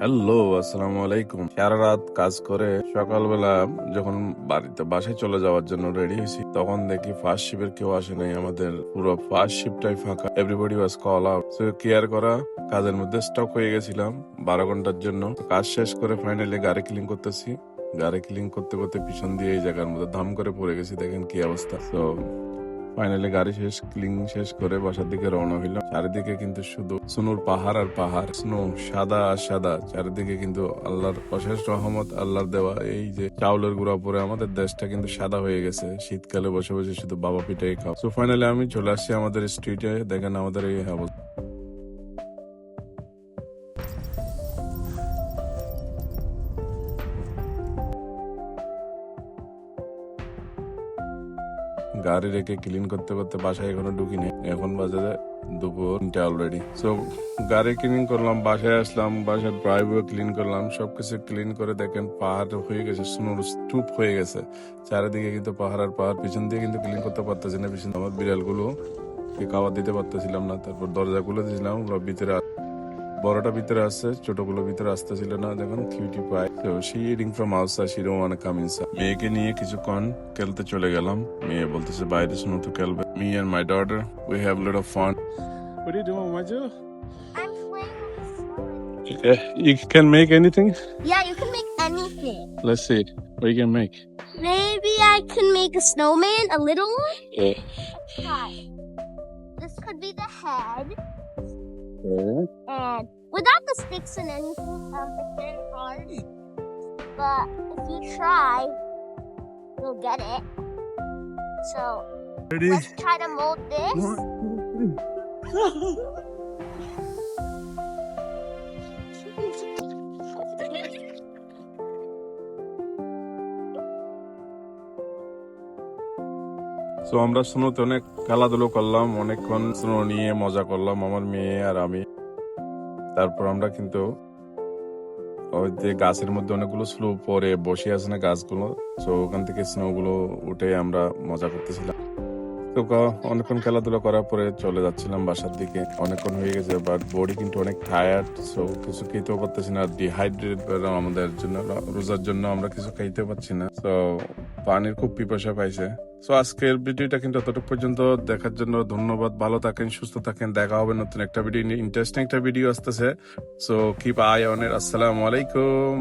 Hello, আসসালামু আলাইকুম। সারা রাত কাজ করে সকালবেলা যখন বাসায় চলে যাওয়ার জন্য রেডি হয়েছি, তখন দেখি ফার্স্ট শিপের কেউ আসে নাই। আমাদের পুরো ফার্স্ট শিপটাই ফাঁকা। Everybody was call out. So care করা কাজের মধ্যে স্টক হয়ে গেছিলাম 12 ঘন্টার জন্য। কাজ শেষ করে ফাইনালি গাড়ি ক্লিন করতেছি। গাড়ি ক্লিন করতে করতে পিছন দিয়ে এই জায়গার মধ্যে ধাম করে পড়ে গেছি। দেখেন কি অবস্থা। তো ফাইনালি গাড়ি ক্লিন শেষ করে বাসার দিকে রওনা হইলাম। চারিদিকে কিন্তু শুধু সুনুর পাহাড় আর পাহাড়, স্নো সাদা আর সাদা। চারিদিকে কিন্তু আল্লাহর অশেষ রহমত, আল্লাহর দেওয়া এই যে চাউলের গুঁড়া পরে আমাদের দেশটা কিন্তু সাদা হয়ে গেছে। শীতকালে বসে বসে শুধু বাবা পিঠাই খাও। তো ফাইনালি আমি চলে আসছি আমাদের স্ট্রিটে। দেখেন আমাদের এই অবস্থা। গাড়ি রেখে ক্লিন করতে করতে বাসায় এখনো ঢুকিনি। এখন বাজে দুপুর 3টা অলরেডি। সো গাড়ি ক্লিন করলাম, বাসায় আসলাম, বাসার ড্রাইভও ক্লিন করলাম। সবকিছু ক্লিন করে দেখেন পাহাড় হয়ে গেছে, স্নোর স্তূপ হয়ে গেছে চারিদিকে। কিন্তু পাহাড় আর পাহাড়, পিছন দিয়ে কিন্তু ক্লিন করতে পারতেছি না। পিছন আমার বিড়ালগুলো খাবার দিতে পারতেছিলাম না। তারপর দরজা খুলে দিয়েছিলাম, ওরা ভিতরে বড়টা ভিতরে আসছে, ছোটগুলো ভিতরে আসতেছিল না। দেখুন কিউটি পাই। তো she eating from outside, she don't want to come inside. মেয়েকে নিয়ে কিছুক্ষণ খেলতে চলে গেলাম। মেয়ে বলতেছে বাইরে শুনো তো খেলবে। Me and my daughter we have lot of fun. What are you doing, Maju? I'm playing with slime. You can make anything? Yeah, you can make anything. Let's see what you can make. Maybe I can make a snowman, a little one. Yeah. Try. This could be the head, Okay. and without the sticks and anything, it's very hard. But if you try, you'll get it. So Ready? let's try to mold this. So আমরা স্নোতে অনেক খেলাধুলো করলাম, অনেকক্ষণ snow নিয়ে মজা করলাম আমার মেয়ে আর আমি। তারপর আমরা কিন্তু ওই যে গাছের মধ্যে অনেকগুলো স্নো পরে বসে আছে না গাছগুলো, তো ওখান থেকে স্নো গুলো উঠে আমরা মজা করতেছিলাম। তো অনেকক্ষণ খেলাধুলা করার পরে চলে যাচ্ছিলাম বাসার দিকে। অনেকক্ষণ হয়ে গেছে, বাট বডি কিন্তু অনেক টায়ার্ড। সো কিছু খেতেও পারতেছি না, ডিহাইড্রেট আমাদের জন্য, রোজার জন্য আমরা কিছু খাইতে পারছি না। তো পানির খুব পিপাসা পাইছে। সো আজকের ভিডিওটা কিন্তু এতটুকু পর্যন্ত দেখার জন্য ধন্যবাদ। ভালো থাকেন, সুস্থ থাকেন। দেখা হবে নতুন একটা ভিডিও, ইন্টারেস্টিং একটা ভিডিও আসতেছে। So keep I on it. আসসালামু আলাইকুম।